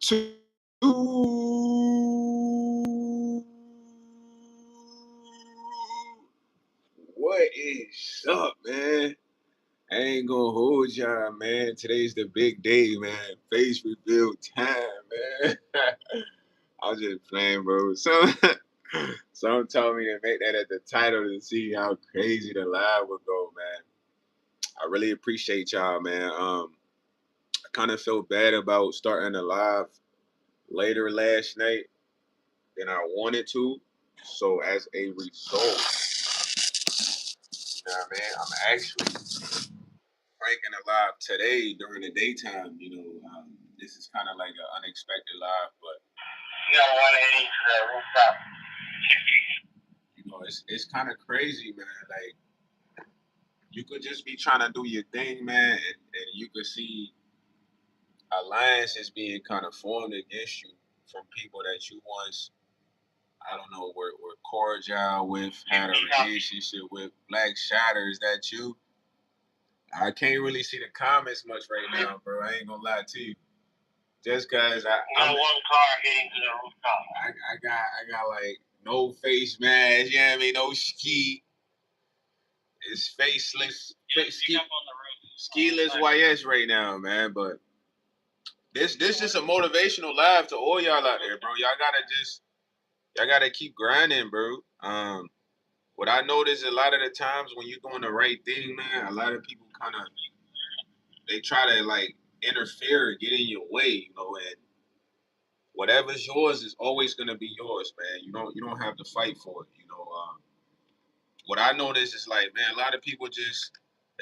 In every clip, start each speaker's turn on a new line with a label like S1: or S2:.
S1: Two. What is up, man? I ain't gonna hold y'all, man. Today's the big day, man. Face reveal time, man. I was just playing, bro. Some told me to make that at the title to see how crazy the live would go, man. I really appreciate y'all, man. I kind of felt bad about starting the live later last night than I wanted to. So as a result, you know what I mean? I'm actually pranking a live today during the daytime. This is kind of like an unexpected live, but you got 180 to the rooftop. It's kind of crazy, man. Like you could just be trying to do your thing, man, and you could see alliances being kind of formed against you from people that you once, I don't know, were cordial with, had a relationship with. Black Shatters, that you? I can't really see the comments much right now, bro. I ain't gonna lie to you. Just cause I'm one car hitting to the rooftop. I got like no face mask, you know what I mean? No ski. It's faceless. Skiless YS right now, man. But this is a motivational live to all y'all out there, bro. Y'all gotta keep grinding, bro. What I notice a lot of the times when you're doing the right thing, man, a lot of people kind of they try to like interfere, get in your way, and whatever's yours is always gonna be yours, man. You don't have to fight for it. What I notice is like, man, a lot of people just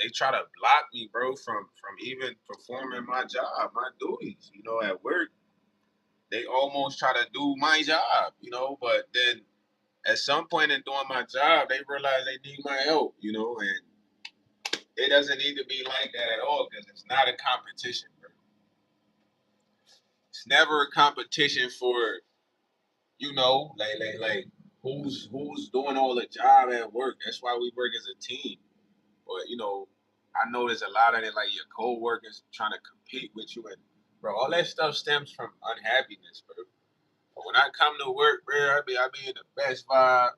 S1: they try to block me, bro, from even performing my job, my duties, at work. They almost try to do my job, but then at some point in doing my job, they realize they need my help, and it doesn't need to be like that at all because it's not a competition, bro. It's never a competition for, like who's doing all the job at work. That's why we work as a team. But I know there's a lot of it, like your co-workers trying to compete with you, and bro, all that stuff stems from unhappiness, bro. But when I come to work, bro, I be in the best vibe.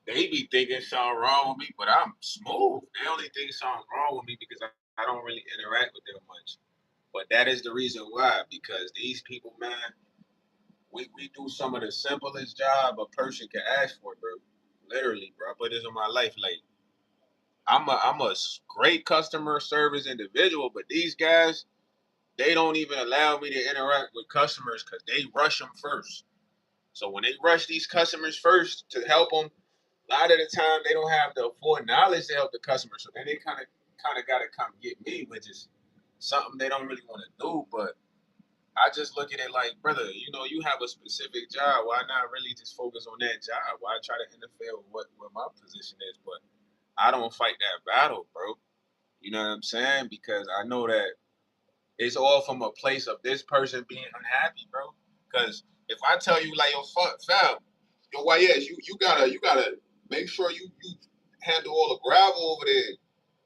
S1: They be thinking something wrong with me, but I'm smooth. They only think something wrong with me because I don't really interact with them much. But that is the reason why, because these people, man, we do some of the simplest job a person can ask for, bro. Literally, bro. I put this in my life. Like I'm a great customer service individual, but these guys, they don't even allow me to interact with customers because they rush them first. So when they rush these customers first to help them, a lot of the time they don't have the full knowledge to help the customer. So then they kind of got to come get me, which is something they don't really want to do. But I just look at it like, brother, you have a specific job. Why not really just focus on that job? Why try to interfere with what my position is? But I don't fight that battle, bro. You know what I'm saying? Because I know that it's all from a place of this person being unhappy, bro. Because if I tell you like, yo, fam, yo, why yes, you gotta make sure you handle all the gravel over there.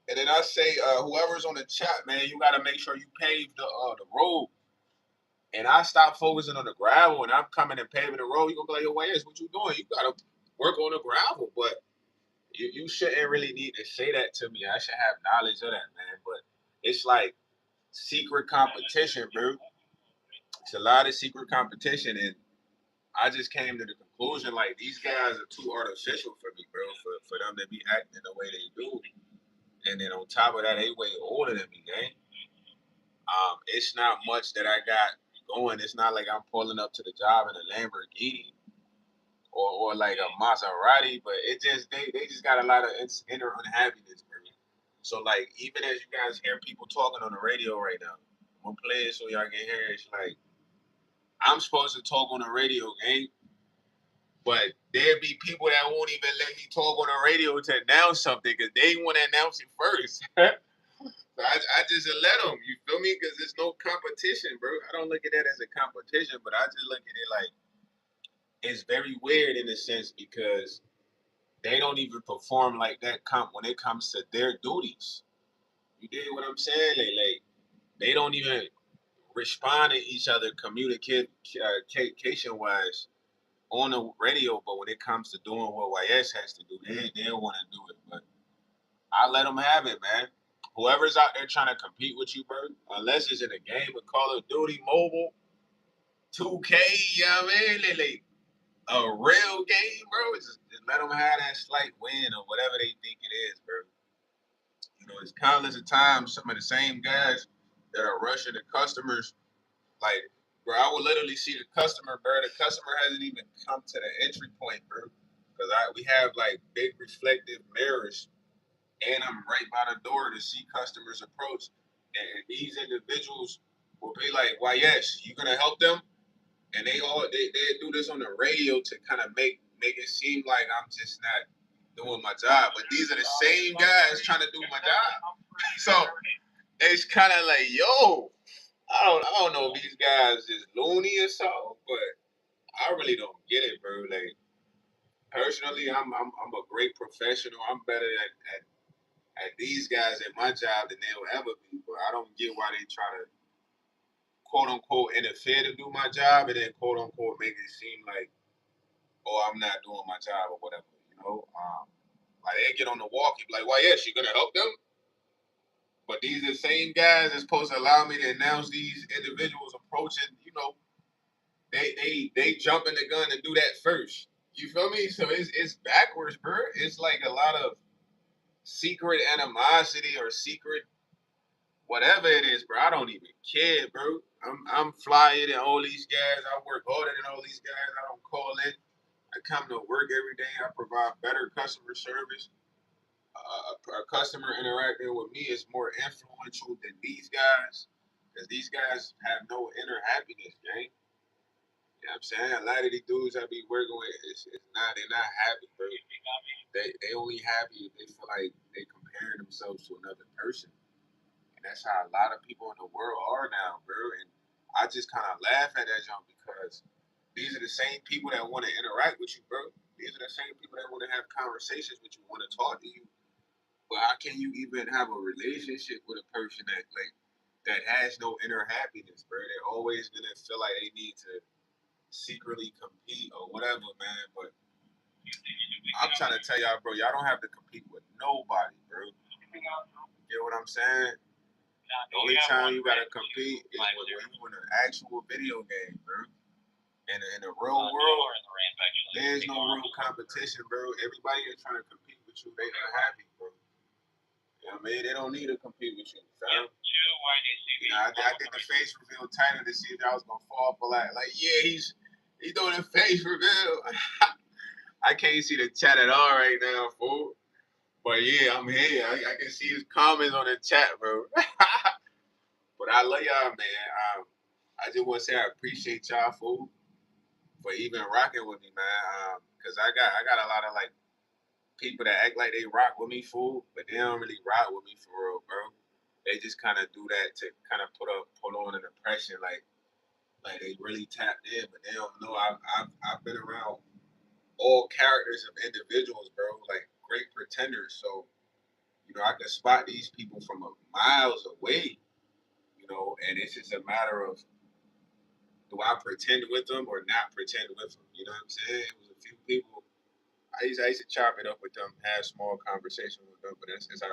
S1: And then I say, whoever's on the chat, man, you gotta make sure you pave the road. And I stop focusing on the gravel and I'm coming and paving the road. You gonna be like, yo, why yes, what you doing? You gotta work on the gravel, but you shouldn't really need to say that to me. I should have knowledge of that, man. But it's like secret competition, bro. It's a lot of secret competition, and I just came to the conclusion like these guys are too artificial for me, bro. For them to be acting the way they do, and then on top of that, they way older than me, gang. It's not much that I got going. It's not like I'm pulling up to the job in a Lamborghini or like a Maserati, but it just they just got a lot of inner unhappiness, bro. So like even as you guys hear people talking on the radio right now, I'm gonna play it so y'all can hear it. It's like I'm supposed to talk on the radio, gang, but there be people that won't even let me talk on the radio to announce something because they want to announce it first. So I just let them. You feel me? Because there's no competition, bro. I don't look at that as a competition, but I just look at it like it's very weird in a sense because they don't even perform like that when it comes to their duties. You dig what I'm saying? Like they don't even respond to each other, communication wise on the radio, but when it comes to doing what YS has to do, they don't want to do it. But I let them have it, man. Whoever's out there trying to compete with you, bro, unless it's in a game of Call of Duty Mobile, 2K, you know what I mean? Like a real game, bro, just let them have that slight win or whatever they think it is, bro. You know, it's countless of times some of the same guys that are rushing the customers, like, bro, I would literally see the customer, bro. The customer hasn't even come to the entry point, bro. Because we have like big reflective mirrors, and I'm right by the door to see customers approach. And these individuals will be like, "Why, yes, you gonna help them?" And they do this on the radio to kind of make it seem like I'm just not doing my job. But these are the same guys trying to do my job. So it's kind of like, yo, I don't know if these guys is loony or so, but I really don't get it, bro. Like personally, I'm a great professional. I'm better at these guys at my job than they'll ever be. But I don't get why they try to quote unquote interfere to do my job and then quote unquote make it seem like, oh, I'm not doing my job or whatever. You know, like they get on the walk, you be like, well, yes, you're gonna help them. But these are the same guys that's supposed to allow me to announce these individuals approaching. You know, they jump in the gun and do that first. You feel me? So it's backwards, bro. It's like a lot of secret animosity or secret whatever it is, bro. I don't even care, bro. I'm flyer than all these guys. I work harder than all these guys. I don't call in. I come to work every day. I provide better customer service. A customer interacting with me is more influential than these guys, because these guys have no inner happiness, gang. You know what I'm saying? A lot of these dudes I be working with, they're not happy, bro. They only happy if they feel like they comparing themselves to another person. And that's how a lot of people in the world are now, bro. And I just kind of laugh at that jump because these are the same people that want to interact with you, bro. These are the same people that want to have conversations with you, want to talk to you. But how can you even have a relationship with a person that has no inner happiness, bro? They're always gonna feel like they need to secretly compete or whatever, man. But I'm trying to tell y'all, bro, y'all don't have to compete with nobody, bro. You get what I'm saying? The only time you gotta compete is when you in an actual video game, bro. And in the real world, there's no real competition, bro. Everybody is trying to compete with you. They not happy, bro. You know what I mean? They don't need to compete with you, fam. You know, I did the face reveal title to see if I was gonna fall for that. Like, yeah, he's doing a face reveal. I can't see the chat at all right now, fool. But yeah, I'm here. I can see his comments on the chat, bro. But I love y'all, man. I just want to say I appreciate y'all, fool, for even rocking with me, man. Cause I got a lot of like people that act like they rock with me, fool, but they don't really rock with me for real, bro. They just kind of do that to kind of put on an impression, like they really tapped in, but they don't know. I've been around all characters of individuals, bro, like great pretenders. So you know, I can spot these people from miles away. You know, and it's just a matter of do I pretend with them or not pretend with them? You know what I'm saying? It was a few people. I used to chop it up with them, have small conversations with them, but as I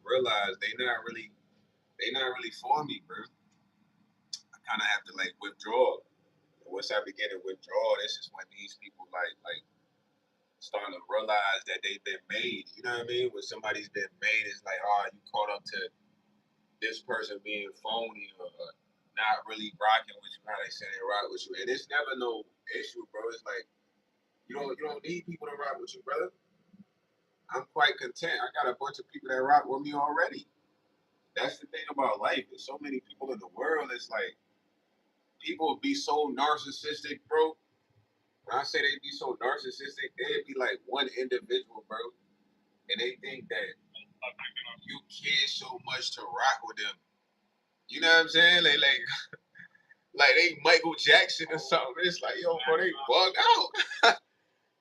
S1: realized they not really for me, bro. I kind of have to like withdraw. And once I begin to withdraw, this is when these people like starting to realize that they've been made. You know what I mean? When somebody's been made, it's like, oh, you caught up to this person being phony or not really rocking with you how they say they rock with you. And it's never no issue, bro. It's like you don't need people to rock with you, brother. I'm quite content. I got a bunch of people that rock with me already. That's the thing about life. There's so many people in the world. It's like people be so narcissistic, bro. When I say they be so narcissistic, they'd be like one individual, bro, and they think that you care so much to rock with them. You know what I'm saying? Like they Michael Jackson or something. It's like, yo, bro, they bug out.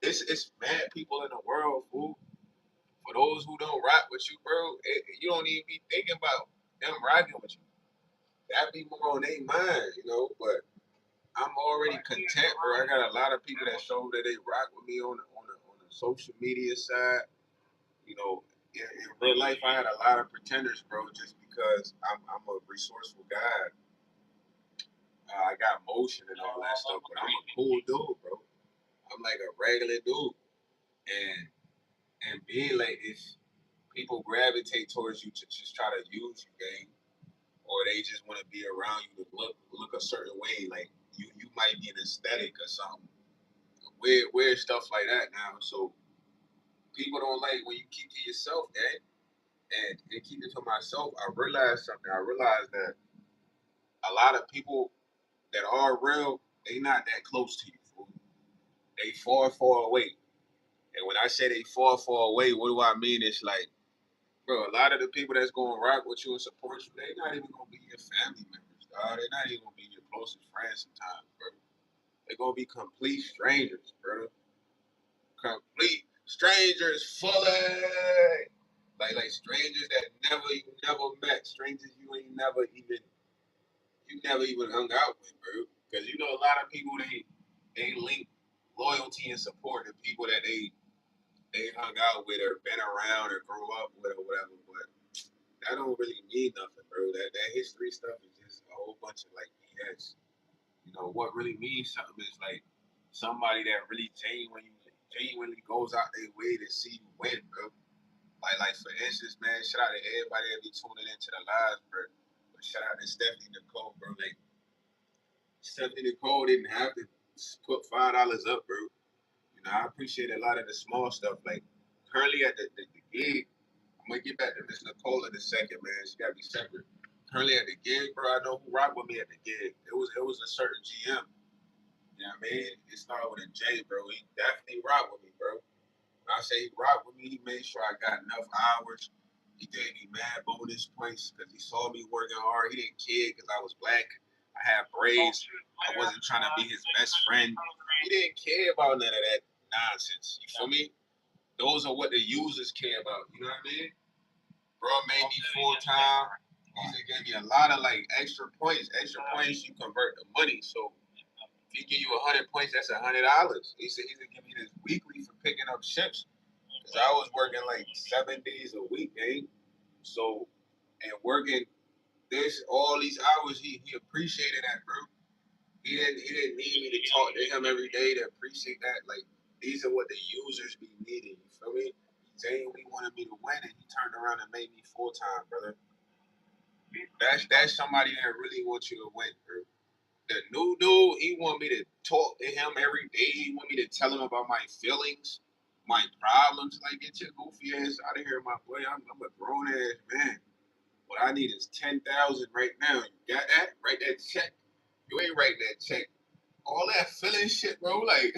S1: It's mad people in the world, fool. For those who don't rock with you, bro, you don't even be thinking about them rocking with you. that be more on their mind, you know. But I'm already content, bro. I got a lot of people that show that they rock with me on the social media side. You know, in real life, I had a lot of pretenders, bro, just because I'm a resourceful guy. I got motion and all that stuff, but I'm a cool dude, bro. I'm like a regular dude, and being like this, people gravitate towards you to just try to use you, gang, or they just want to be around you to look a certain way, like you might be an aesthetic or something. Weird stuff like that now. So people don't like when you keep to yourself, gang, and keep it to myself. I realized something. I realized that a lot of people that are real, they not that close to you, fool. They far away. And when I say they far away, what do I mean? It's like, bro, a lot of the people that's gonna rock with you and support you, they not even gonna be your family members, dog. They're not even gonna be your closest friends sometimes, bro. They're gonna be complete strangers, bro. Complete strangers, fully. Like strangers that you never met, strangers you never even hung out with, bro. Because you know a lot of people they link loyalty and support to people that they hung out with or been around or grew up with or whatever. But that don't really mean nothing, bro. That history stuff is just a whole bunch of like BS. You know what really means something is like somebody that really genuinely goes out their way to see you win, bro. Like for instance, man, shout out to everybody that be tuning into the lives, bro. But shout out to Stephanie Nicole, bro. Like Stephanie Nicole didn't have to put $5 up, bro. You know, I appreciate a lot of the small stuff. Like currently at the gig, I'm gonna get back to Miss Nicole in a second, man. She gotta be separate. Currently at the gig, bro, I know who rocked with me at the gig. It was a certain GM. You know what I mean? It started with a J, bro. He definitely rocked with me, bro. When I say he rocked with me, he made sure I got enough hours. He gave me mad bonus points because he saw me working hard. He didn't care because I was black. I had braids. I wasn't trying to be his best friend. He didn't care about none of that nonsense. You feel me? Those are what the users care about. You know what I mean? Bro made me full time. He gave me a lot of like extra points. Extra points you convert to money. So if he give you 100 points, that's $100. He said he's gonna give me this weekly for picking up shifts. Cause I was working like 7 days a week, eh? So and working this all these hours, he appreciated that, bro. He didn't need me to talk to him every day to appreciate that. Like these are what the users be needing. You feel me? He wanted me to win, and he turned around and made me full time, brother. That's somebody that really wants you to win, bro. The new dude, he want me to talk to him every day. He want me to tell him about my feelings, my problems. Like, get your goofy ass out of here, my boy. I'm a grown ass man. What I need is 10,000 right now. You got that? Write that check. You ain't writing that check. All that feeling shit, bro. Like,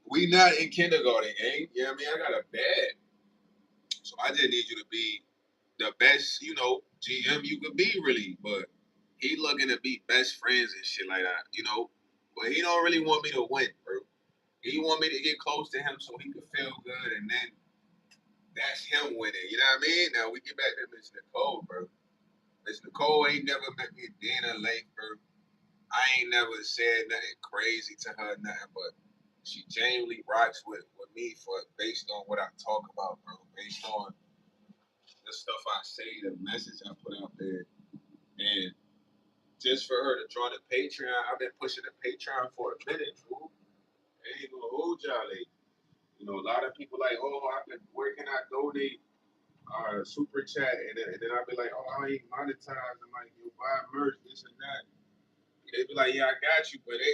S1: we not in kindergarten, gang. You know what I mean? I got a bad. So I just need you to be the best, GM you could be, really. But he looking to be best friends and shit like that, you know. But he don't really want me to win, bro. He want me to get close to him so he could feel good, and then that's him winning. You know what I mean? Now we get back to Miss Nicole, bro. Miss Nicole ain't never met me a day in her life, bro. I ain't never said nothing crazy to her, nothing, but she genuinely rocks with me for based on what I talk about, bro. Based on the stuff I say, the message I put out there, and just for her to join the Patreon, I've been pushing the Patreon for a minute, fool. I ain't gonna hold y'all like, a lot of people like, oh, I've been working out donate super chat, and then I'll be like, oh, I ain't monetized. I'm like, you buy merch, this and that. They be like, yeah, I got you, but they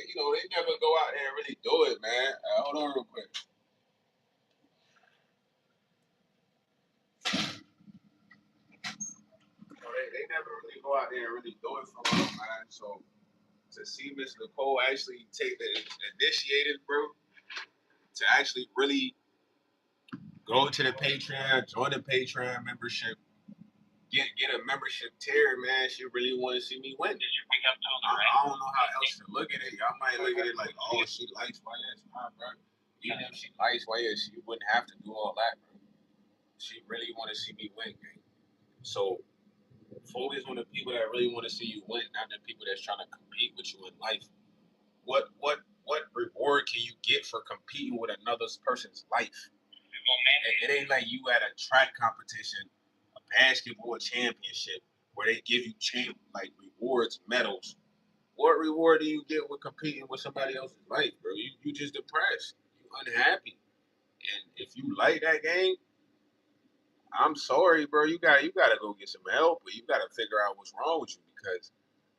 S1: never go out there and really do it, man. Hold on real quick. They never really go out there and really do it for real, man. So to see Miss Nicole actually take the initiative, bro, to actually really go to the Patreon, join the Patreon membership, get a membership tier, man. She really want to see me win. I don't know how else to look at it. Y'all might look at it like, oh, she likes YS. Nah, bro. Even if she likes YS, she wouldn't have to do all that, bro. She really want to see me win, gang. So Focus on the people that really want to see you win, not the people that's trying to compete with you in life. What reward can you get for competing with another person's life? It ain't like you at a track competition, a basketball championship, where they give you like rewards, medals. What reward do you get with competing with somebody else's life, bro? You just depressed. You unhappy. And if you like that game, I'm sorry, bro. You gotta go get some help, or you gotta figure out what's wrong with you because,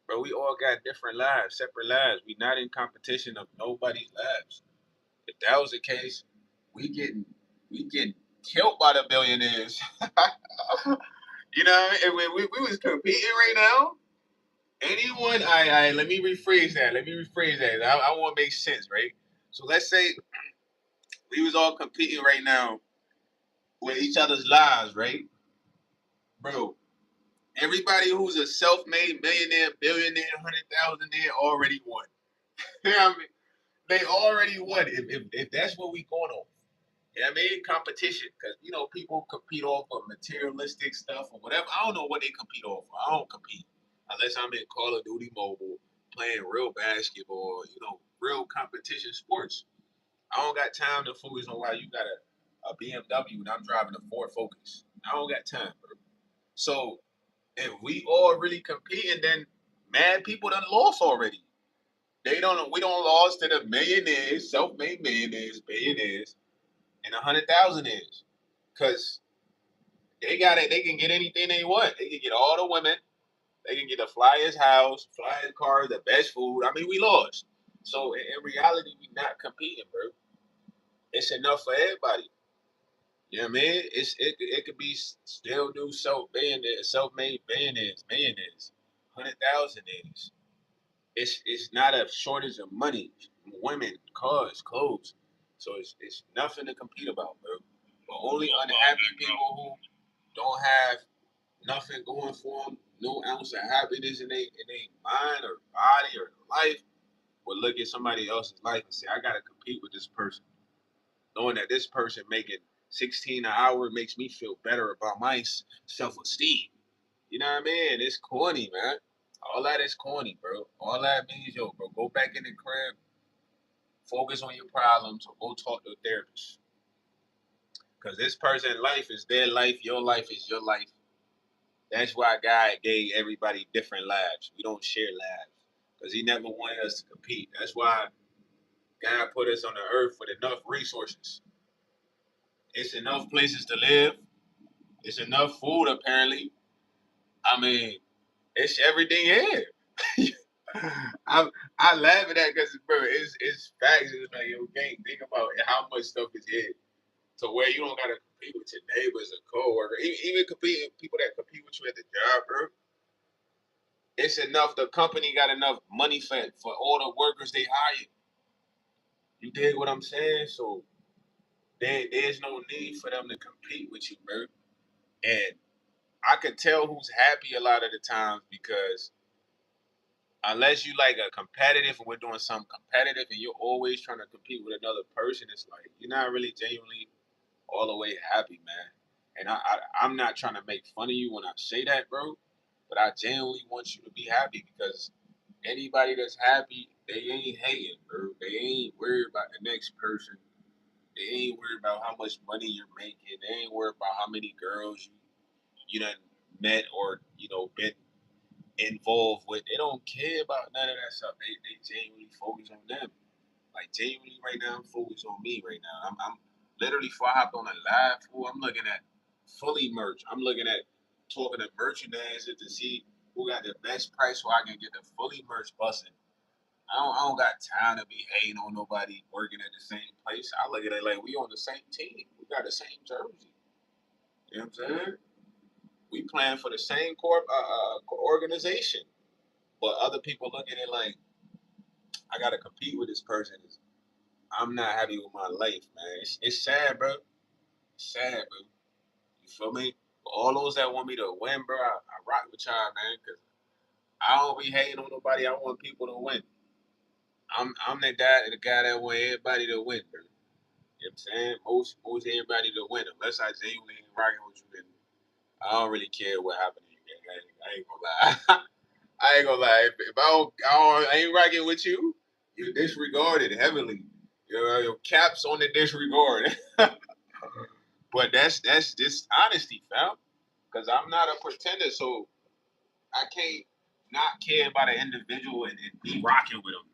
S1: bro, we all got different lives, separate lives. We not in competition of nobody's lives. If that was the case, we getting we getting killed by the billionaires. You know, if we was competing right now, anyone, I let me rephrase that. Let me rephrase that. I want to make sense, right? So let's say we was all competing right now with each other's lives, right, bro? Everybody who's a self-made millionaire, billionaire, 100,000 already won. You know what I mean? They already won. If that's what we going on. You know what I mean? Competition. Because, people compete off of materialistic stuff or whatever. I don't know what they compete off of. I don't compete. Unless I'm in Call of Duty Mobile playing real basketball, real competition sports. I don't got time to focus on why you got a BMW and I'm driving a Ford Focus. I don't got time, bro. So if we all really competing, then mad people done lost already. We don't lost to the millionaires, self-made millionaires, billionaires, and 100,000 is. Cause they got it, they can get anything they want. They can get all the women, they can get the flyest house, flyest car, the best food. I mean, we lost. So in reality, we not competing, bro. It's enough for everybody. You know what I mean? It could be still do self-made billionaires, millionaires, 100,000 is. It's not a shortage of money, women, cars, clothes. So it's nothing to compete about, bro. But only unhappy people who don't have nothing going for them, no ounce of happiness in their mind or body or life, will look at somebody else's life and say, I gotta compete with this person, knowing that this person making 16 an hour makes me feel better about my self esteem. You know what I mean? It's corny, man. All that is corny, bro. All that means, yo, bro, go back in the crib, focus on your problems, or go talk to a therapist. Because this person's life is their life, your life is your life. That's why God gave everybody different lives. We don't share lives. Because He never wanted us to compete. That's why God put us on the earth with enough resources. It's enough places to live. It's enough food, apparently. I mean, it's everything here. I I laugh at that because, bro, it's facts. It's like you can't think about how much stuff is here to where you don't gotta compete with your neighbors or coworker, even compete people that compete with you at the job, bro. It's enough. The company got enough money for all the workers they hired. You dig what I'm saying? So there's no need for them to compete with you, bro. And I could tell who's happy a lot of the times because unless you like a competitive and we're doing something competitive and you're always trying to compete with another person, it's like you're not really genuinely all the way happy, man. And I'm not trying to make fun of you when I say that, bro. But I genuinely want you to be happy because anybody that's happy, they ain't hating, bro. They ain't worried about the next person. They ain't worried about how much money you're making. They ain't worried about how many girls you done met or been involved with. They don't care about none of that stuff. They genuinely focus on them. Like genuinely right now, I'm focused on me right now. I'm literally before I hopped on a live fool, I'm looking at fully merch. I'm looking at talking to merchandisers to see who got the best price so I can get the fully merch busting. I don't got time to be hating on nobody working at the same place. I look at it like we on the same team. We got the same jersey. You know what I'm saying? We playing for the same organization. But other people look at it like I gotta compete with this person. I'm not happy with my life, man. It's sad, bro. It's sad, bro. You feel me? For all those that want me to win, bro, I rock with y'all, man. Cause I don't be hating on nobody. I want people to win. I'm the guy that want everybody to win, bro. You know what I'm saying? Most everybody to win. Unless I genuinely ain't rocking with you, then I don't really care what happened to you. I ain't gonna lie. I ain't gonna lie. If I ain't rocking with you, you're disregarded heavily. Your caps on the disregard. But that's just honesty, fam. Because I'm not a pretender, so I can't not care about an individual and be rocking with them.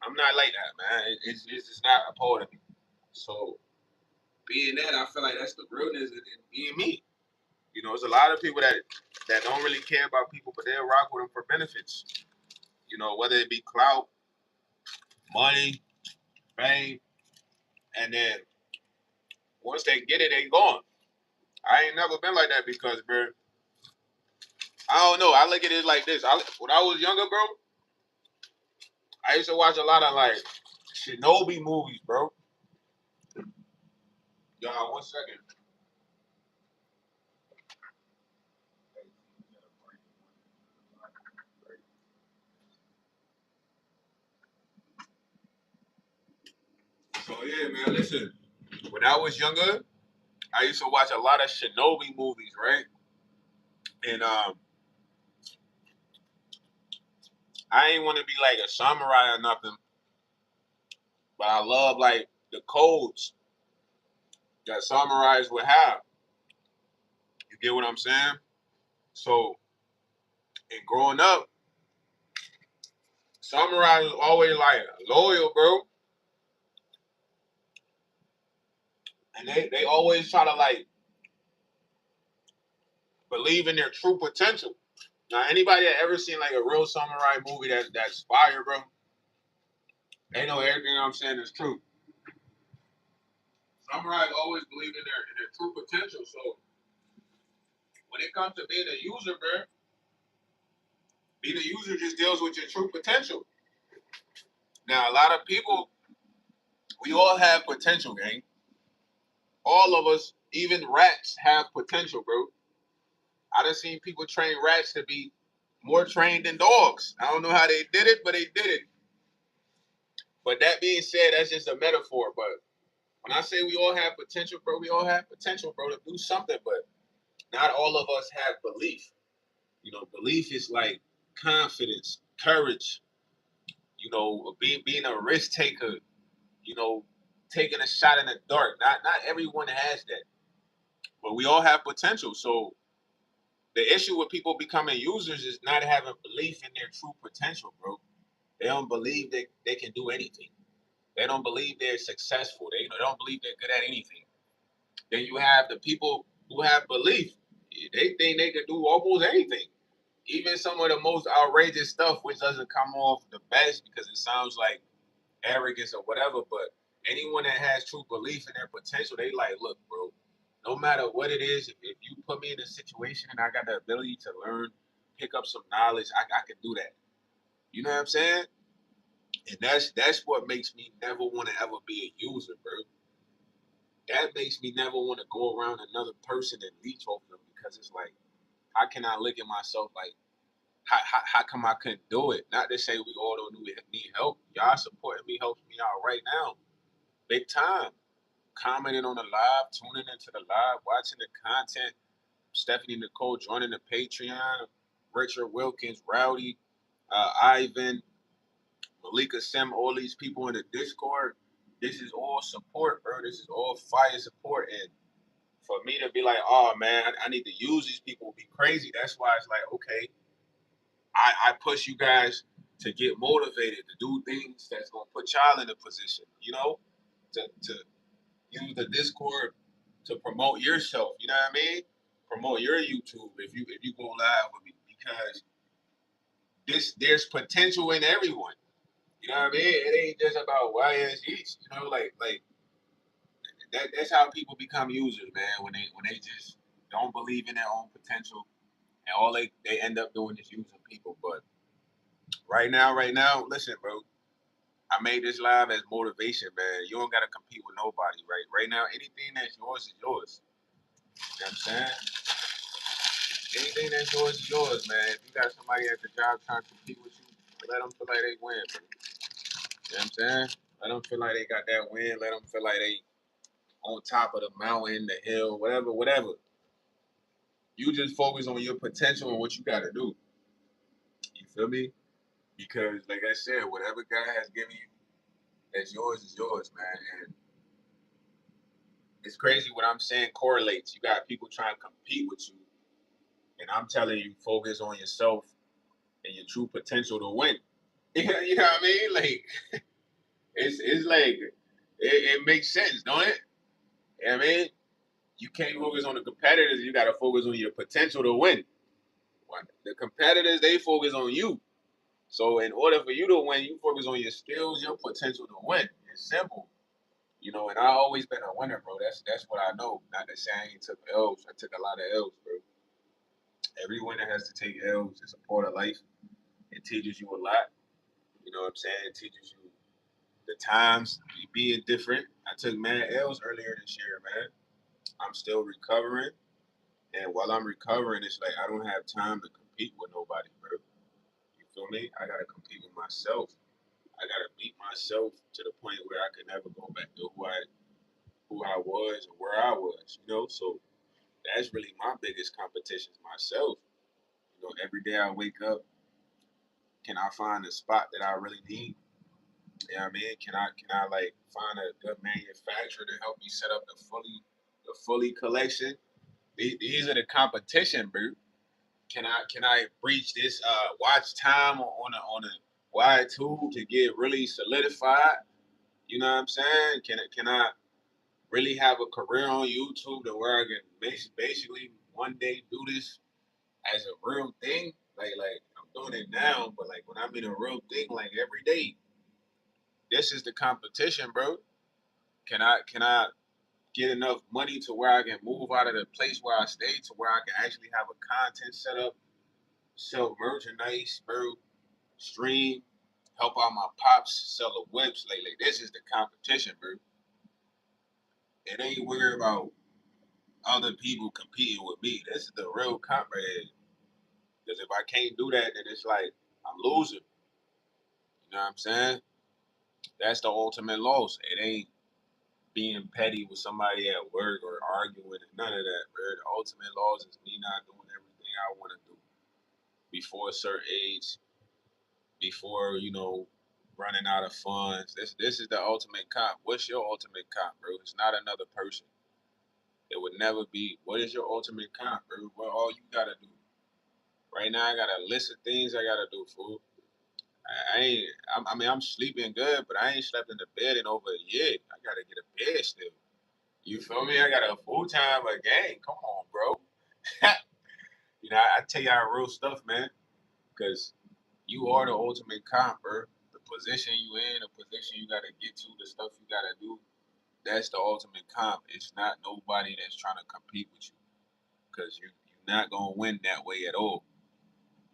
S1: I'm not like that, man. It's just not a part of me. So being that, I feel like that's the realness in being me. You know, there's a lot of people that don't really care about people, but they'll rock with them for benefits. You know, whether it be clout, money, fame, and then once they get it, they gone. I ain't never been like that because, bro, I don't know. I look at it like this. When I was younger, bro, I used to watch a lot of like Shinobi movies, bro. Y'all, 1 second. So yeah, man, listen. When I was younger, I used to watch a lot of Shinobi movies, right? And I ain't want to be like a samurai or nothing, but I love like the codes that samurais would have. You get what I'm saying? So, and growing up, samurais was always like loyal, bro, and they always try to like believe in their true potential. Now, anybody that ever seen like a real samurai movie that's fire, bro, they know everything I'm saying is true. Samurais always believe in their true potential. So when it comes to being a user, bro, being a user just deals with your true potential. Now, a lot of people, we all have potential, gang. All of us, even rats, have potential, bro. I done seen people train rats to be more trained than dogs. I don't know how they did it, but they did it. But that being said, that's just a metaphor. But when I say we all have potential, bro, we all have potential, bro, to do something. But not all of us have belief. You know, belief is like confidence, courage. You know, being a risk taker. You know, taking a shot in the dark. Not everyone has that, but we all have potential. So the issue with people becoming users is not having belief in their true potential, bro. They don't believe they can do anything. They don't believe they're successful. They don't believe they're good at anything. Then you have the people who have belief. They think they can do almost anything. Even some of the most outrageous stuff, which doesn't come off the best because it sounds like arrogance or whatever. But anyone that has true belief in their potential, they like, look, bro, no matter what it is, if you put me in a situation and I got the ability to learn, pick up some knowledge, I can do that. You know what I'm saying? And that's what makes me never want to ever be a user, bro. That makes me never want to go around another person and leech off them because it's like, how can I look at myself like, how come I couldn't do it? Not to say we all don't need help. Y'all supporting me helps me out right now, big time. Commenting on the live, tuning into the live, watching the content. Stephanie Nicole joining the Patreon. Richard Wilkins, Rowdy, Ivan, Malika Sim, all these people in the Discord. This is all support, bro. This is all fire support. And for me to be like, oh man, I need to use these people would be crazy. That's why it's like, okay, I push you guys to get motivated to do things that's gonna put y'all in a position, you know, to use the Discord to promote yourself. You know what I mean? Promote your YouTube if you go live with me because there's potential in everyone. You know what I mean? It ain't just about YSGs. You know, like that's how people become users, man. When they just don't believe in their own potential and all they end up doing is using people. But right now, listen, bro. I made this live as motivation, man. You don't gotta compete with nobody, right? Right now, anything that's yours is yours. You know what I'm saying? Anything that's yours is yours, man. If you got somebody at the job trying to compete with you, let them feel like they win, bro. You know what I'm saying? Let them feel like they got that win. Let them feel like they on top of the mountain, the hill, whatever. You just focus on your potential and what you gotta do. You feel me? Because like I said, whatever God has given you, that's yours is yours, man. And it's crazy what I'm saying correlates. You got people trying to compete with you, and I'm telling you, focus on yourself and your true potential to win. You know what I mean? Like it's like it makes sense, don't it? You know what I mean? You can't focus on the competitors. You got to focus on your potential to win. The competitors, they focus on you. So in order for you to win, you focus on your skills, your potential to win. It's simple. You know, and I always been a winner, bro. That's what I know. Not to say I ain't took L's. I took a lot of L's, bro. Every winner has to take L's. It's a part of life. It teaches you a lot. You know what I'm saying? It teaches you the times being different. I took mad L's earlier this year, man. I'm still recovering. And while I'm recovering, it's like I don't have time to compete with nobody, bro. You feel me? I gotta compete with myself. I gotta beat myself to the point where I can never go back to who I was or where I was, you know? So that's really my biggest competition is myself. You know, every day I wake up, can I find a spot that I really need? You know what I mean? Can I like find a good manufacturer to help me set up the fully collection? These are the competition, bro. Can I breach this watch time on a wide tool to get really solidified? You know what I'm saying? Can I really have a career on YouTube to where I can basically one day do this as a real thing? Like I'm doing it now, but like when I'm in a real thing, like every day, this is the competition, bro. Can I get enough money to where I can move out of the place where I stay to where I can actually have a content set up, sell merchandise, bro, stream, help out my pops, sell the whips. Like this is the competition, bro. It ain't worry about other people competing with me. This is the real comp right here. Because if I can't do that, then it's like I'm losing. You know what I'm saying? That's the ultimate loss. It ain't being petty with somebody at work or arguing and none of that, bro. The ultimate loss is me not doing everything I want to do before a certain age, before, running out of funds. This is the ultimate comp. What's your ultimate comp, bro? It's not another person. It would never be. What is your ultimate comp, bro? What all you gotta do? Right now, I got a list of things I gotta do, fool. I ain't. I'm sleeping good, but I ain't slept in the bed in over a year. I gotta get a bed still. You feel me? I got a full time a game. Come on, bro. I tell y'all real stuff, man. Because you are the ultimate comp, bro. The position you in, the position you gotta get to, the stuff you gotta do. That's the ultimate comp. It's not nobody that's trying to compete with you. Because you're not gonna win that way at all.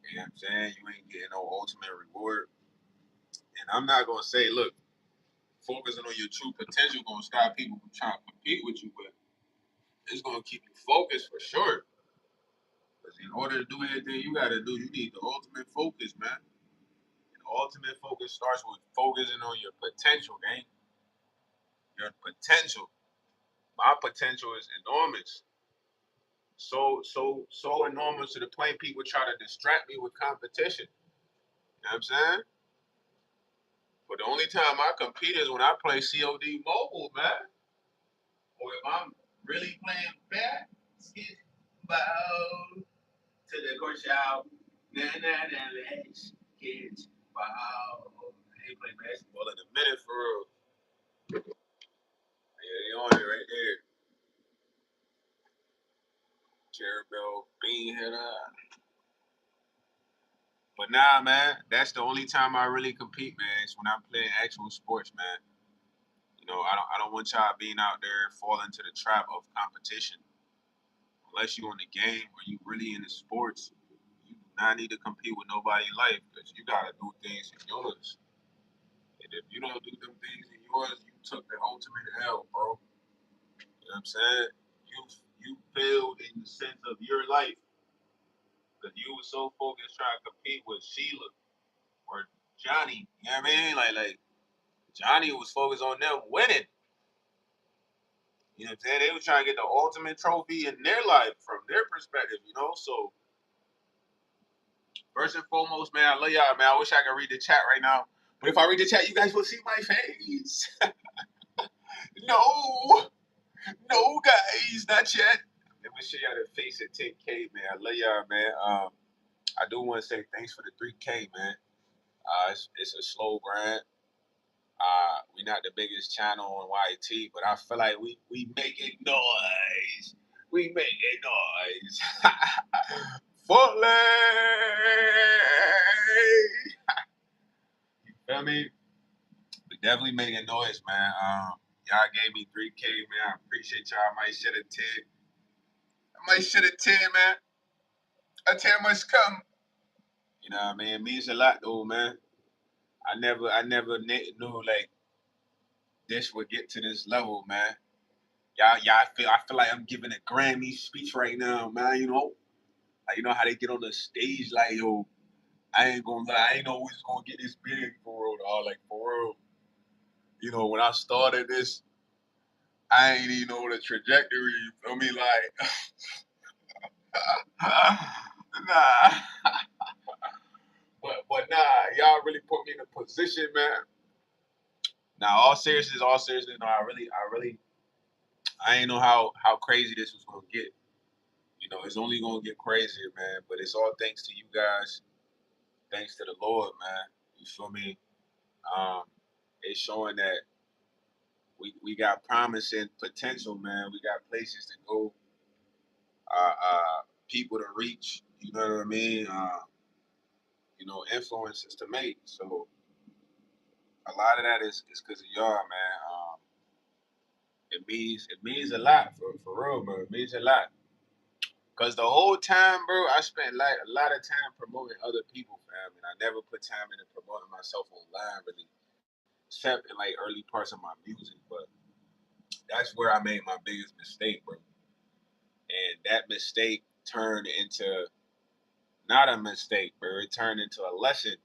S1: You know what I'm saying? You ain't getting no ultimate reward. And I'm not gonna say, look, focusing on your true potential gonna stop people from trying to compete with you, but it's gonna keep you focused for sure. Because in order to do anything you gotta do, you need the ultimate focus, man. And the ultimate focus starts with focusing on your potential, gang. Your potential. My potential is enormous. So enormous to the point people try to distract me with competition. You know what I'm saying? But the only time I compete is when I play COD mobile, man. Or if I'm really playing basketball to the coach out. Nah, nah, nah, let's get ball. They play basketball in a minute for real. Yeah, they on it right there. Cherry Bell, Bean Header. But nah, man, that's the only time I really compete, man. It's when I'm playing actual sports, man. I don't want y'all being out there falling into the trap of competition. Unless you in the game or you really in the sports, you do not need to compete with nobody in life because you gotta do things in yours. And if you don't do them things in yours, you took the ultimate L, bro. You know what I'm saying? You failed in the sense of your life because you were so focused trying to compete with Sheila or Johnny. You know what I mean? Like Johnny was focused on them winning. You know what I'm saying? They was trying to get the ultimate trophy in their life from their perspective, you know? So, first and foremost, man, I love y'all, man. I wish I could read the chat right now. But if I read the chat, you guys will see my face. No, no, guys, not yet. Let me show y'all the face at 10K, man. I love y'all, man. I do want to say thanks for the 3K, man. It's a slow grind. We not the biggest channel on YT, but I feel like we making noise. We making noise. Fully. You feel me? We definitely making noise, man. Y'all gave me 3K, man. I appreciate y'all. I might shed a 10. I might shed a 10, man. A 10 must come. You know what I mean? It means a lot, though, man. I never knew like this would get to this level, man. I feel like I'm giving a Grammy speech right now, man. You know, like you know how they get on the stage, like yo, I ain't gonna lie, I ain't always gonna get this big for real, dog. Like for real, you know, when I started this, I ain't even know the trajectory. You feel me? Like, nah, but nah, y'all really put me in a position, man. Now, all seriousness, no, I ain't know how crazy this was gonna get. You know, it's only gonna get crazier, man. But it's all thanks to you guys, thanks to the Lord, man. You feel me? Um, it's showing that we got promise and potential, man. We got places to go, people to reach. You know what I mean? You know, influences to make. So a lot of that is because of y'all, man. It means a lot for real, bro. It means a lot. Cause the whole time, bro, I spent like a lot of time promoting other people, fam, and I never put time into promoting myself online, really, except in like early parts of my music. But that's where I made my biggest mistake, bro. And that mistake turned into not a mistake, bro. It turned into a lesson,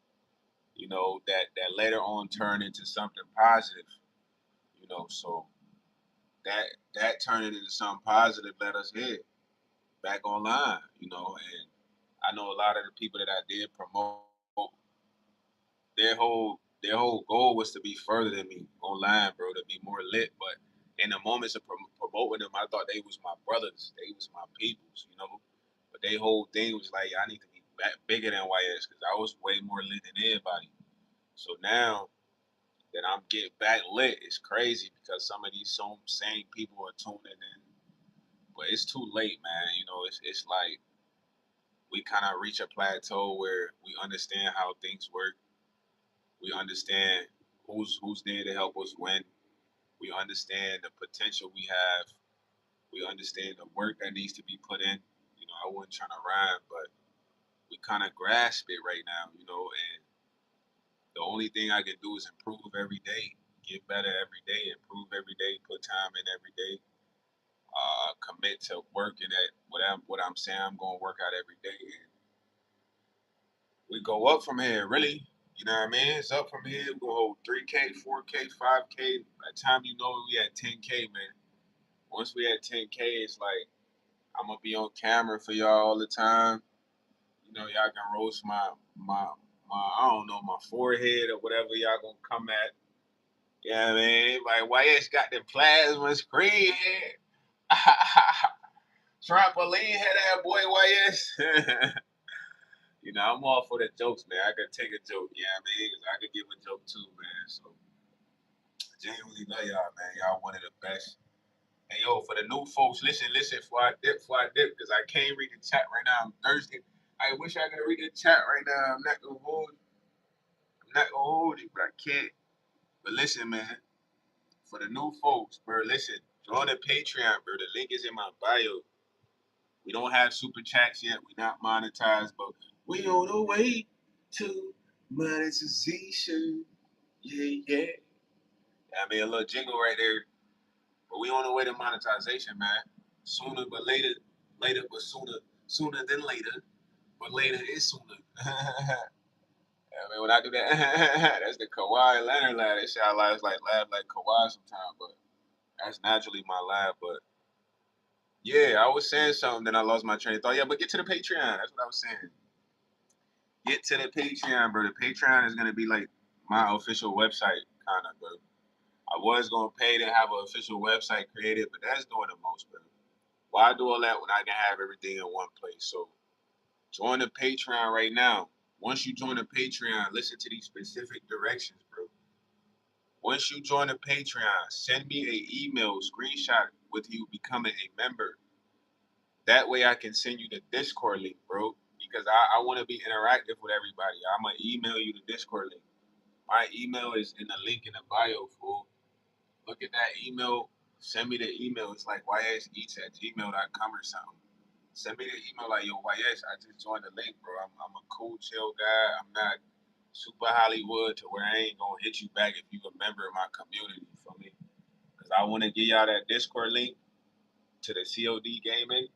S1: you know, that later on turned into something positive, you know. So that that turned into something positive let us hit back online, you know. And I know a lot of the people that I did promote, their whole goal was to be further than me online, bro, to be more lit. But in the moments of promoting them, I thought they was my brothers, they was my peoples, you know. But their whole thing was like, I need to be bigger than YS because I was way more lit than everybody. So now that I'm getting back lit, it's crazy because some of these same people are tuning in, but it's too late, man. You know, it's like we kind of reach a plateau where we understand how things work. We understand who's there to help us win. We understand the potential we have. We understand the work that needs to be put in. You know, I wasn't trying to rhyme, but we kind of grasp it right now, you know, and the only thing I can do is improve every day, get better every day, improve every day, put time in every day, commit to working at what I'm saying I'm going to work out every day. And we go up from here, really. You know what I mean? It's up from here. We go hold 3K, 4K, 5K. By the time you know we at 10K, man. Once we at 10K, it's like I'm gonna be on camera for y'all all the time. You know, y'all can roast my I don't know, my forehead or whatever y'all gonna come at. Yeah, man. Like YS got the plasma screen. Trampoline head that boy YS. You know, I'm all for the jokes, man. I could take a joke, you know what I mean? 'Cause I could give a joke too, man. So genuinely love y'all, man. Y'all one of the best. And yo, for the new folks, listen, before I dip, because I can't read the chat right now. I'm thirsty. I wish I could read the chat right now. I'm not gonna hold it, but I can't. But listen, man, for the new folks, bro, listen, join the Patreon, bro. The link is in my bio. We don't have super chats yet. We not monetized, but we on the way to monetization. Yeah, yeah. I mean, a little jingle right there. But we on the way to monetization, man. Sooner but later, later but sooner than later, but later is sooner. I mean, when I do that, that's the Kawhi Leonard laugh. That shit I laugh like Kawhi sometimes, but That's naturally my life. But yeah, I was saying something, then I lost my train of thought. Yeah, but get to the Patreon. That's what I was saying. Get to the Patreon, bro. The Patreon is gonna be like my official website, kind of, bro. I was gonna pay to have an official website created, but that's doing the most, bro. Why do all that when I can have everything in one place? So join the Patreon right now. Once you join the Patreon, listen to these specific directions, bro. Once you join the Patreon, send me an email screenshot with you becoming a member. That way I can send you the Discord link, bro. Because I want to be interactive with everybody. I'm going to email you the Discord link. My email is in the link in the bio, fool. Look at that email. Send me the email. It's like yseats@gmail.com or something. Send me the email like, yo, YS, I just joined the link, bro. I'm a cool, chill guy. I'm not super Hollywood to where I ain't going to hit you back if you a member of my community, for me. Because I want to give y'all that Discord link to the COD gaming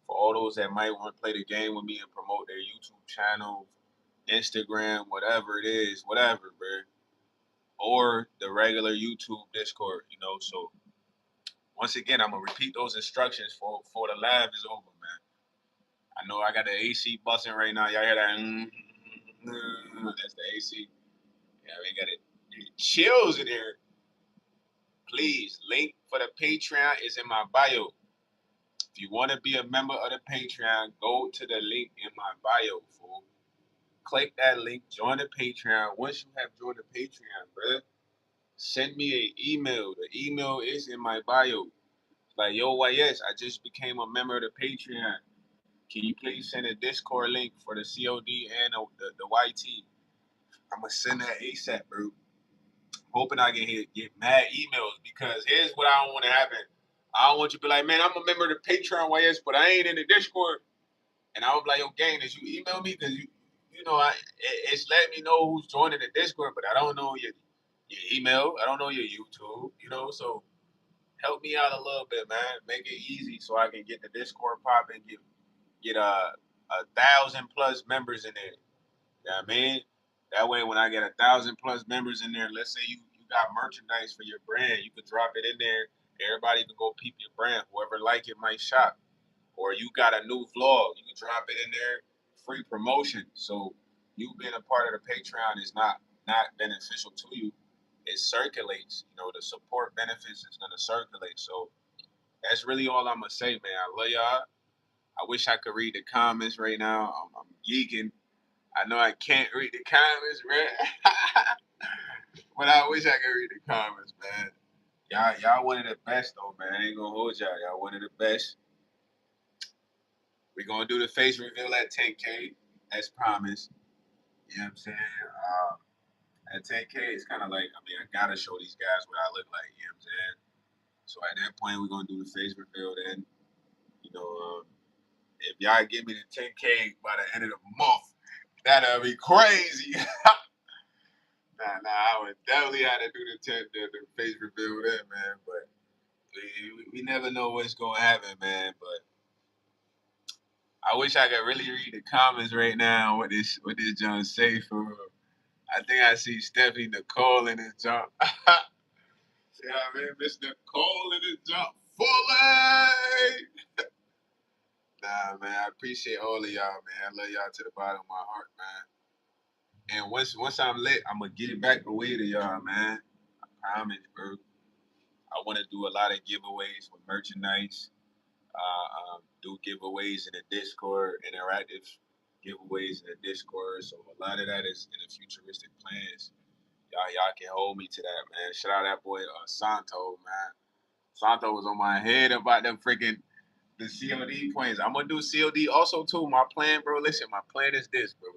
S1: for all those that might want to play the game with me and promote their YouTube channel, Instagram, whatever it is, whatever, bro. Or the regular YouTube Discord, you know. So once again, I'm gonna repeat those instructions for the live is over, man. I know I got the AC busting right now. Y'all hear that? That's the AC. Yeah, we got it. Chills in here. Please, link for the Patreon is in my bio. If you want to be a member of the Patreon, go to the link in my bio, fool. Click that link, join the Patreon. Once you have joined the Patreon, brother, send me an email. The email is in my bio. Like, yo, YS, I just became a member of the Patreon. Can you please send a Discord link for the COD and the YT? I'm going to send that ASAP, bro. Hoping I can get mad emails because here's what I don't want to happen. I don't want you to be like, man, I'm a member of the Patreon YS, but I ain't in the Discord. And I was like, yo, gang, did you email me? Because you know, it's letting me know who's joining the Discord, but I don't know your email. I don't know your YouTube, you know, so help me out a little bit, man. Make it easy so I can get the Discord popping, get 1,000+ members in there. You know what I mean? That way, when I get 1,000+ members in there, let's say you got merchandise for your brand, you could drop it in there. Everybody can go peep your brand. Whoever like it might shop. Or you got a new vlog, you can drop it in there, free promotion. So you being a part of the Patreon is not beneficial to you. It circulates. You know, the support benefits is gonna circulate. So that's really all I'm gonna say, man. I love y'all. I wish I could read the comments right now. I'm geeking. I know I can't read the comments, man. But I wish I could read the comments, man. Y'all one of the best though, man. I ain't gonna hold y'all. Y'all one of the best. We're gonna do the face reveal at 10K, as promised. You know what I'm saying? At 10K, it's kind of like, I mean, I gotta show these guys what I look like. You know what I'm saying? So at that point, we're gonna do the face reveal. Then, you know, if y'all give me the 10K by the end of the month, that'll be crazy. Nah, I would definitely have to do the face reveal then, man. But we never know what's gonna happen, man. But I wish I could really read the comments right now. What this John say for real. I think I see Stephanie Nicole in this jump. See how I mean, Miss Nicole in this jump fully. Nah, man, I appreciate all of y'all, man. I love y'all to the bottom of my heart, man. And once I'm lit, I'm gonna get it back away to y'all, man. I promise, bro. I want to do a lot of giveaways with merchandise. Do giveaways in the Discord, interactive giveaways in the Discord. So a lot of that is in the futuristic plans. Y'all can hold me to that, man. Shout out that boy Santo, man. Santo was on my head about them freaking the COD points. I'm gonna do COD also too. My plan, bro. Listen, my plan is this, bro.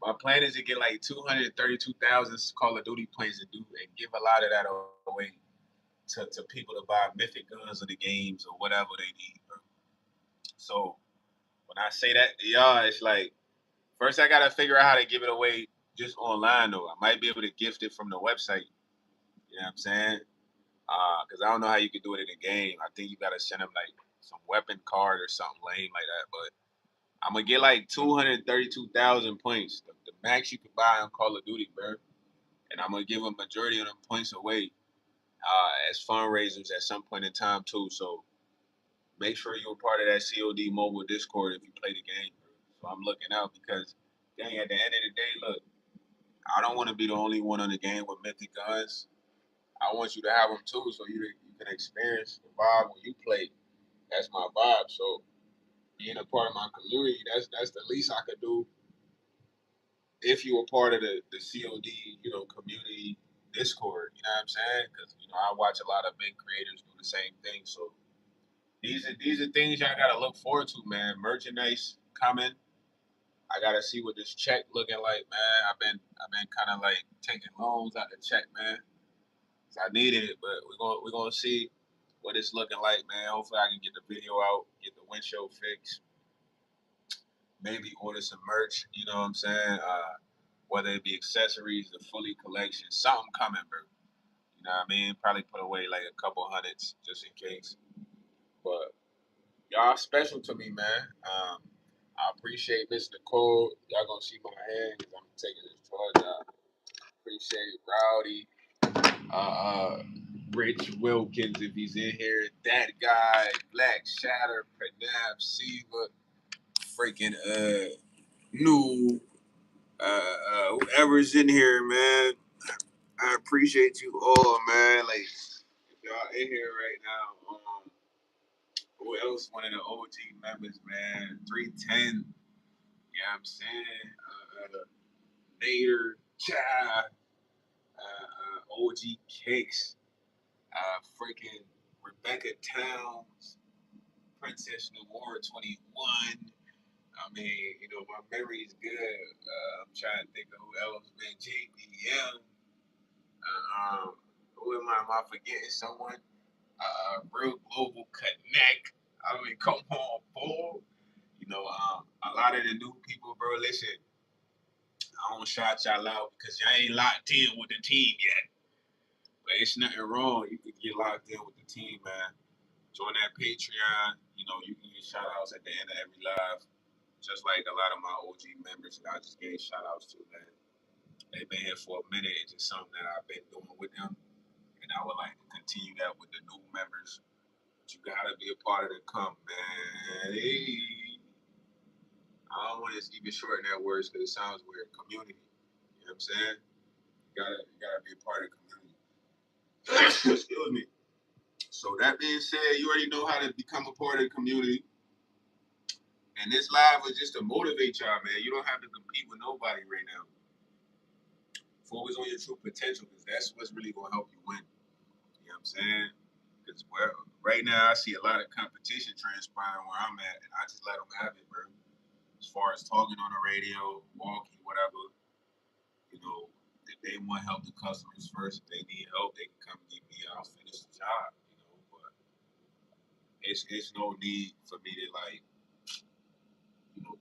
S1: My plan is to get like 232,000 Call of Duty points and give a lot of that away to people to buy mythic guns or the games or whatever they need, bro. So when I say that to y'all, it's like first I gotta figure out how to give it away just online though. I might be able to gift it from the website. You know what I'm saying? Because I don't know how you can do it in a game. I think you gotta send them like some weapon card or something lame like that. But I'm gonna get like 232,000 points, the max you can buy on Call of Duty, bro. And I'm gonna give a majority of them points away. as fundraisers at some point in time too. So make sure you're a part of that COD mobile Discord if you play the game. So I'm looking out because, dang, at the end of the day, look, I don't want to be the only one on the game with mythic guns. I want you to have them too, so you can experience the vibe when you play. That's my vibe. So being a part of my community, that's the least I could do if you were part of the COD, community Discord. You know what I'm saying? Because I watch a lot of big creators do the same thing. So these are things y'all gotta look forward to, man. Merchandise coming. I gotta see what this check looking like, man. I've been kind of like taking loans out the check, man. 'Cause I needed it, but we're gonna see what it's looking like, man. Hopefully I can get the video out, get the windshield fixed, maybe order some merch. You know what I'm saying? Whether it be accessories, the fully collection, something coming, bro. You know what I mean? Probably put away like a couple hundreds just in case. But y'all special to me, man. I appreciate Mr. Cole. Y'all gonna see my hand because I'm taking this charge out. Appreciate Rowdy, Rich Wilkins if he's in here. That guy, Black Shatter, Pranav, Siva, freaking New, whoever's in here, man. I appreciate you all, man. Like if y'all in here right now, who else? One of the OG members, man. 310. You know what I'm saying? Nader, Chai, OG Cakes, freaking Rebecca Towns, Princess Noir 21. I mean, my memory's good. I'm trying to think of who else, man. JBM. Who am I? Am I forgetting someone? Real Global Connect. I mean, come on, boy. A lot of the new people, bro. Listen, I don't shout y'all out because y'all ain't locked in with the team yet. But it's nothing wrong. You can get locked in with the team, man. Join that Patreon. You can get shout outs at the end of every live. Just like a lot of my OG members that I just gave shout outs to, man. They've been here for a minute. It's just something that I've been doing with them. And I would like to continue that with the new members. But you gotta be a part of the come, man. Hey. I don't want to even shorten that words because it sounds weird. Community. You know what I'm saying? You gotta be a part of the community. Excuse me. So that being said, you already know how to become a part of the community. And this live was just to motivate y'all, man. You don't have to compete with nobody right now. Focus on your true potential because that's what's really gonna help you win. You know what I'm saying? Because right now I see a lot of competition transpiring where I'm at, and I just let them have it, bro. As far as talking on the radio, walking, whatever, if they want help the customers first, if they need help, they can come get me. I'll finish the job, But it's no need for me to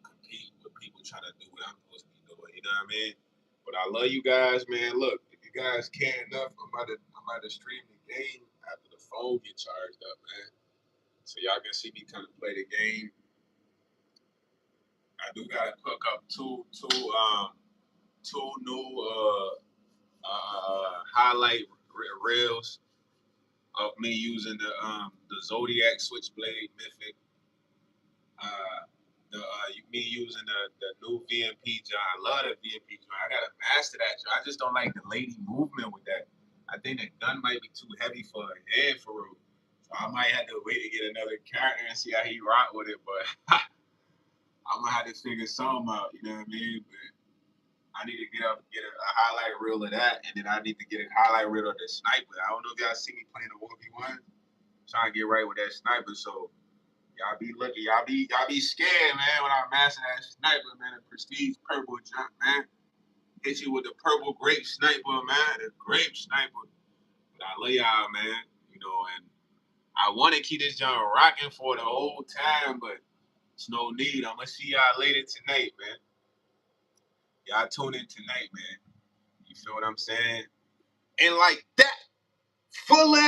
S1: compete with people trying to do what I'm supposed to be doing. You know what I mean? But I love you guys, man. Look, if you guys care enough, I'm about to stream the game after the phone get charged up, man. So y'all can see me come and play the game. I do gotta cook up two new highlight reels of me using the Zodiac Switchblade Mythic. Me using the new VMP jar. I love the VMP jar. I gotta master that jar. I just don't like the lady movement with that. I think the gun might be too heavy for her head for real. So I might have to wait to get another character and see how he rock with it. But I'm gonna have to figure something out. You know what I mean? But I need to get a highlight reel of that, and then I need to get a highlight reel of the sniper. I don't know if y'all see me playing the 1v1. Trying to get right with that sniper, so y'all be lucky. Y'all be scared, man, when I master that sniper, man. The prestige purple jump, man. Hit you with the purple grape sniper, man. The grape sniper. But I love y'all, man. And I want to keep this jump rocking for the whole time, but it's no need. I'm gonna see y'all later tonight, man. Y'all tune in tonight, man. You feel what I'm saying? And like that, fully.